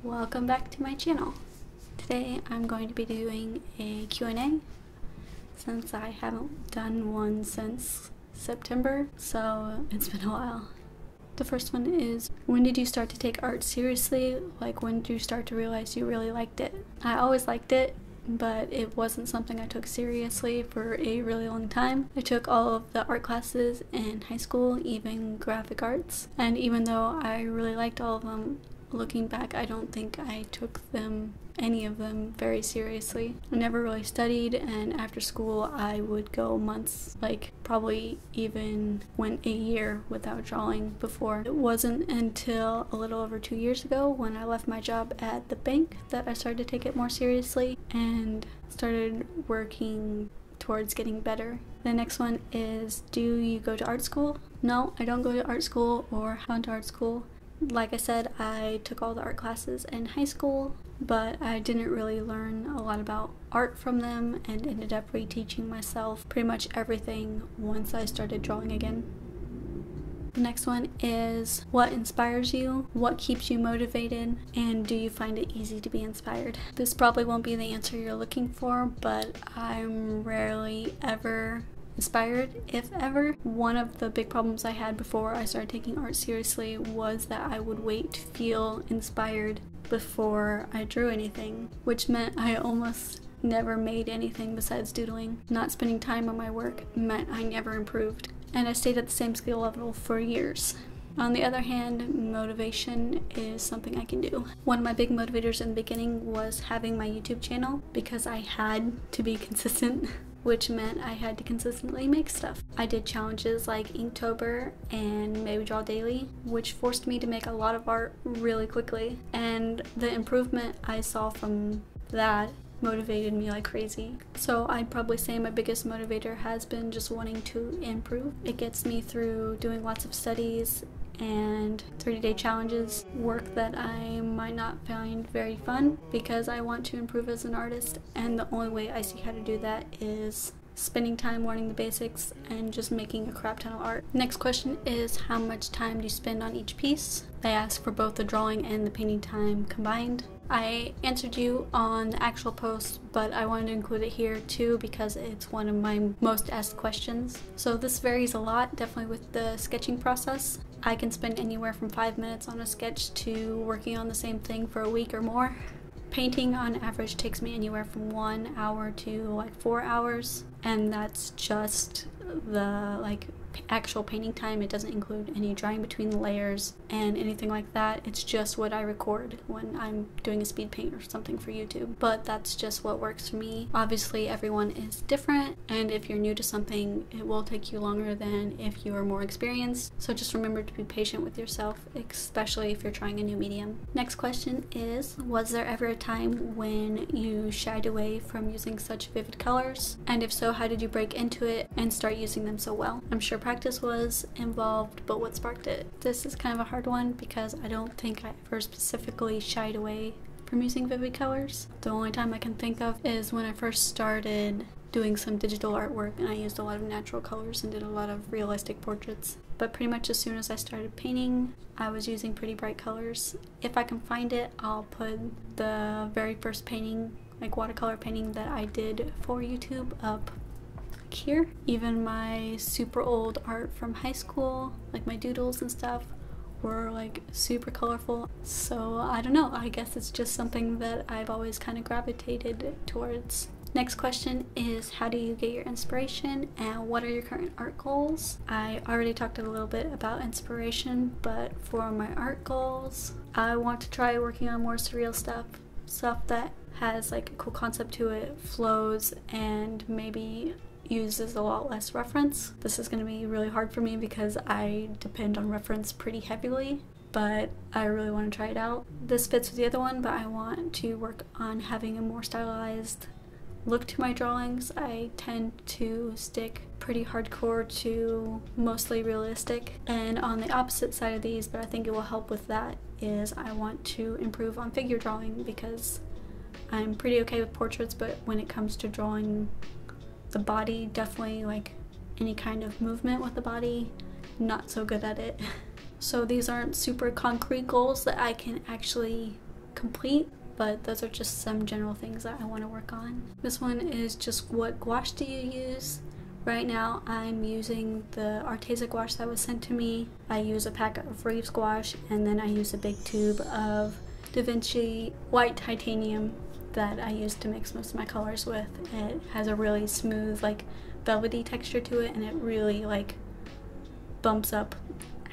Welcome back to my channel. Today I'm going to be doing a Q&A since I haven't done one since September, so it's been a while. The first one is, when did you start to take art seriously? Like, when did you start to realize you really liked it? I always liked it, but it wasn't something I took seriously for a really long time. I took all of the art classes in high school, even graphic arts, and even though I really liked all of them, looking back, I don't think I took any of them very seriously. I never really studied, and after school I would go months, like probably even went a year without drawing before. It wasn't until a little over 2 years ago when I left my job at the bank that I started to take it more seriously and started working towards getting better. The next one is, do you go to art school? No, I don't go to art school or have gone to art school. Like I said, I took all the art classes in high school, but I didn't really learn a lot about art from them and ended up reteaching myself pretty much everything once I started drawing again. The next one is, what inspires you? What keeps you motivated? And do you find it easy to be inspired? This probably won't be the answer you're looking for, but I'm rarely ever inspired, if ever. One of the big problems I had before I started taking art seriously was that I would wait to feel inspired before I drew anything, which meant I almost never made anything besides doodling. Not spending time on my work meant I never improved, and I stayed at the same skill level for years. On the other hand, motivation is something I can do. One of my big motivators in the beginning was having my YouTube channel, because I had to be consistent, which meant I had to consistently make stuff. I did challenges like Inktober and Maybe Draw Daily, which forced me to make a lot of art really quickly, and the improvement I saw from that motivated me like crazy. So I'd probably say my biggest motivator has been just wanting to improve. It gets me through doing lots of studies and 30-day challenges, work that I might not find very fun because I want to improve as an artist, and the only way I see how to do that is spending time learning the basics and just making a crap ton of art. Next question is, how much time do you spend on each piece? They ask for both the drawing and the painting time combined. I answered you on the actual post, but I wanted to include it here too because it's one of my most asked questions. So this varies a lot, definitely with the sketching process. I can spend anywhere from 5 minutes on a sketch to working on the same thing for a week or more. Painting on average takes me anywhere from 1 hour to like 4 hours, and that's just the actual painting time. It doesn't include any drawing between the layers and anything like that. It's just what I record when I'm doing a speed paint or something for YouTube, but that's just what works for me. Obviously everyone is different, and if you're new to something it will take you longer than if you are more experienced, so just remember to be patient with yourself, especially if you're trying a new medium. Next question is, was there ever a time when you shied away from using such vivid colors? And if so, how did you break into it and start using them so well? I'm sure practice was involved, but what sparked it? This is kind of a hard one because I don't think I ever specifically shied away from using vivid colors. The only time I can think of is when I first started doing some digital artwork and I used a lot of natural colors and did a lot of realistic portraits. But pretty much as soon as I started painting, I was using pretty bright colors. If I can find it, I'll put the very first painting, like watercolor painting that I did for YouTube, up here. Even my super old art from high school, like my doodles and stuff, were like super colorful. So I don't know, I guess it's just something that I've always kind of gravitated towards. Next question is, how do you get your inspiration and what are your current art goals? I already talked a little bit about inspiration, but for my art goals, I want to try working on more surreal stuff that has like a cool concept to it, flows, and maybe uses a lot less reference. This is going to be really hard for me because I depend on reference pretty heavily, but I really want to try it out. This fits with the other one, but I want to work on having a more stylized look to my drawings. I tend to stick pretty hardcore to mostly realistic, and on the opposite side of these, but I think it will help with that, is I want to improve on figure drawing because I'm pretty okay with portraits, but when it comes to drawing the body, definitely like any kind of movement with the body, not so good at it. So these aren't super concrete goals that I can actually complete, but those are just some general things that I want to work on. This one is just what gouache do you use? Right now I'm using the Arteza gouache that was sent to me. I use a pack of Reeves gouache, and then I use a big tube of Da Vinci white titanium that I use to mix most of my colors with. It has a really smooth, like, velvety texture to it, and it really like bumps up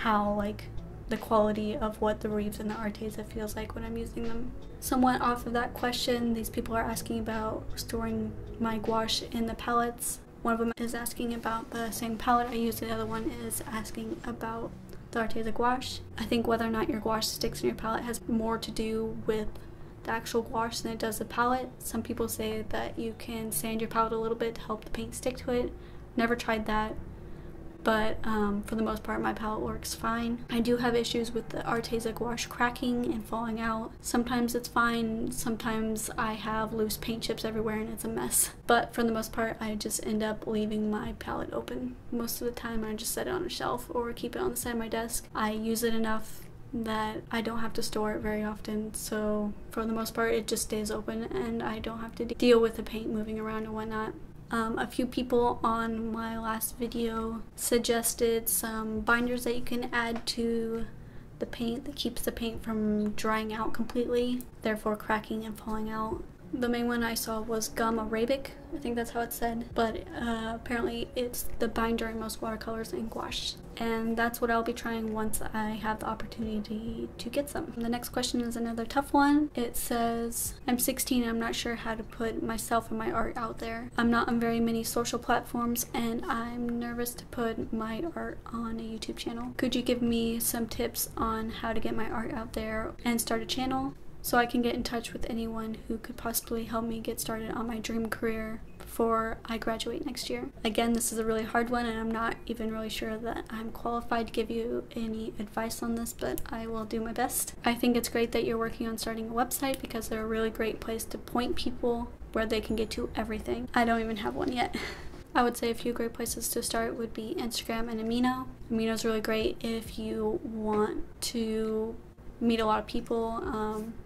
how like the quality of what the Reeves and the Arteza feels like when I'm using them. Somewhat off of that question, these people are asking about storing my gouache in the palettes. One of them is asking about the same palette I use, the other one is asking about the Arteza gouache. I think whether or not your gouache sticks in your palette has more to do with the actual gouache than it does the palette. Some people say that you can sand your palette a little bit to help the paint stick to it. Never tried that, but for the most part my palette works fine. I do have issues with the Arteza gouache cracking and falling out. Sometimes it's fine, sometimes I have loose paint chips everywhere and it's a mess. But for the most part I just end up leaving my palette open. Most of the time I just set it on a shelf or keep it on the side of my desk. I use it enough that I don't have to store it very often, so for the most part it just stays open and I don't have to deal with the paint moving around and whatnot. A few people on my last video suggested some binders that you can add to the paint that keeps the paint from drying out completely, therefore cracking and falling out. The main one I saw was gum arabic, I think that's how it's said, but apparently it's the binder in most watercolors and gouache. And that's what I'll be trying once I have the opportunity to get some. The next question is another tough one. It says, I'm 16 and I'm not sure how to put myself and my art out there. I'm not on very many social platforms and I'm nervous to put my art on a YouTube channel. Could you give me some tips on how to get my art out there and start a channel, so I can get in touch with anyone who could possibly help me get started on my dream career before I graduate next year? Again, this is a really hard one and I'm not even really sure that I'm qualified to give you any advice on this, but I will do my best. I think it's great that you're working on starting a website because they're a really great place to point people where they can get to everything. I don't even have one yet. I would say a few great places to start would be Instagram and Amino. Amino's really great if you want to meet a lot of people.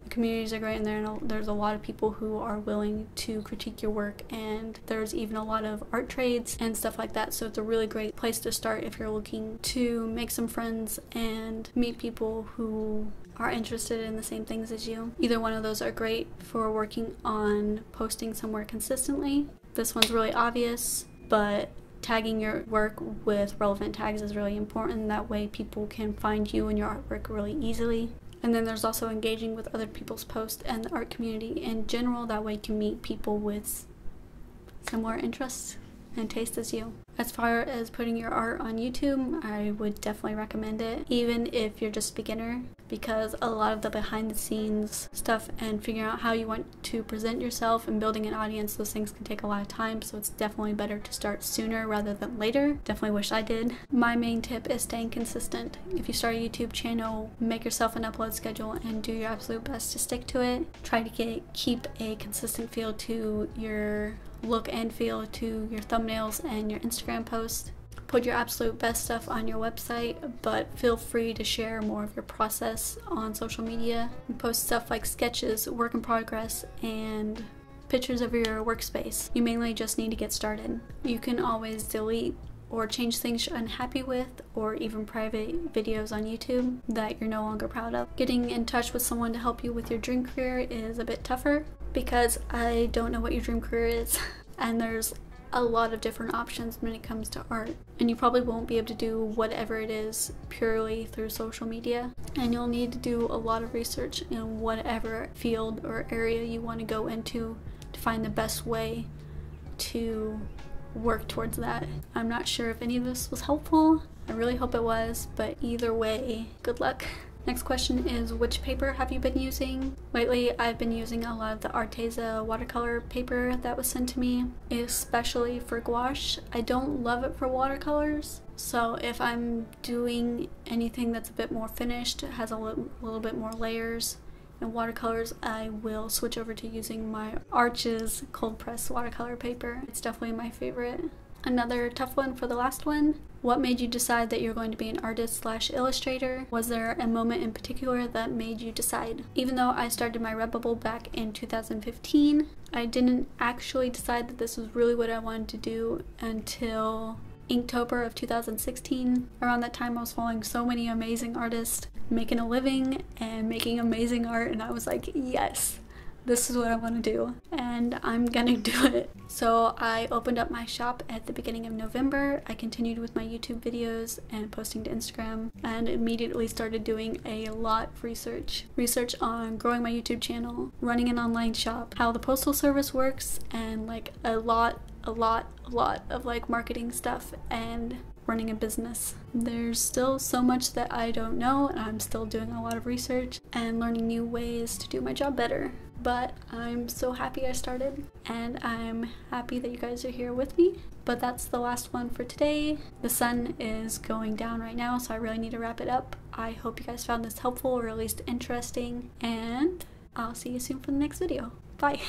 The communities are great in there, and there's a lot of people who are willing to critique your work, and there's even a lot of art trades and stuff like that, so it's a really great place to start if you're looking to make some friends and meet people who are interested in the same things as you. Either one of those are great for working on posting somewhere consistently. This one's really obvious, but tagging your work with relevant tags is really important. That way people can find you and your artwork really easily. And then there's also engaging with other people's posts and the art community in general. That way you can meet people with similar interests and taste as you. As far as putting your art on YouTube, I would definitely recommend it, even if you're just a beginner, because a lot of the behind the scenes stuff and figuring out how you want to present yourself and building an audience, those things can take a lot of time, so it's definitely better to start sooner rather than later. Definitely wish I did. My main tip is staying consistent. If you start a YouTube channel, make yourself an upload schedule and do your absolute best to stick to it. Try to keep a consistent feel to your look and feel to your thumbnails and your Instagram posts. Put your absolute best stuff on your website, but feel free to share more of your process on social media. And post stuff like sketches, work in progress, and pictures of your workspace. You mainly just need to get started. You can always delete or change things you're unhappy with, or even private videos on YouTube that you're no longer proud of. Getting in touch with someone to help you with your dream career is a bit tougher, because I don't know what your dream career is and there's a lot of different options when it comes to art, and you probably won't be able to do whatever it is purely through social media, and you'll need to do a lot of research in whatever field or area you want to go into to find the best way to work towards that. I'm not sure if any of this was helpful. I really hope it was, but either way, good luck. Next question is, which paper have you been using? Lately, I've been using a lot of the Arteza watercolor paper that was sent to me, especially for gouache. I don't love it for watercolors, so if I'm doing anything that's a bit more finished, has a little bit more layers and watercolors, I will switch over to using my Arches cold press watercolor paper. It's definitely my favorite. Another tough one for the last one. What made you decide that you're going to be an artist/illustrator? Was there a moment in particular that made you decide? Even though I started my Redbubble back in 2015, I didn't actually decide that this was really what I wanted to do until Inktober of 2016. Around that time I was following so many amazing artists making a living and making amazing art, and I was like, yes, this is what I want to do and I'm gonna do it. So I opened up my shop at the beginning of November. I continued with my YouTube videos and posting to Instagram, and immediately started doing a lot of research on growing my YouTube channel, running an online shop, how the postal service works, and like a lot of like marketing stuff and running a business. There's still so much that I don't know, and I'm still doing a lot of research and learning new ways to do my job better. But I'm so happy I started, and I'm happy that you guys are here with me. But that's the last one for today. The sun is going down right now, so I really need to wrap it up. I hope you guys found this helpful, or at least interesting, and I'll see you soon for the next video. Bye!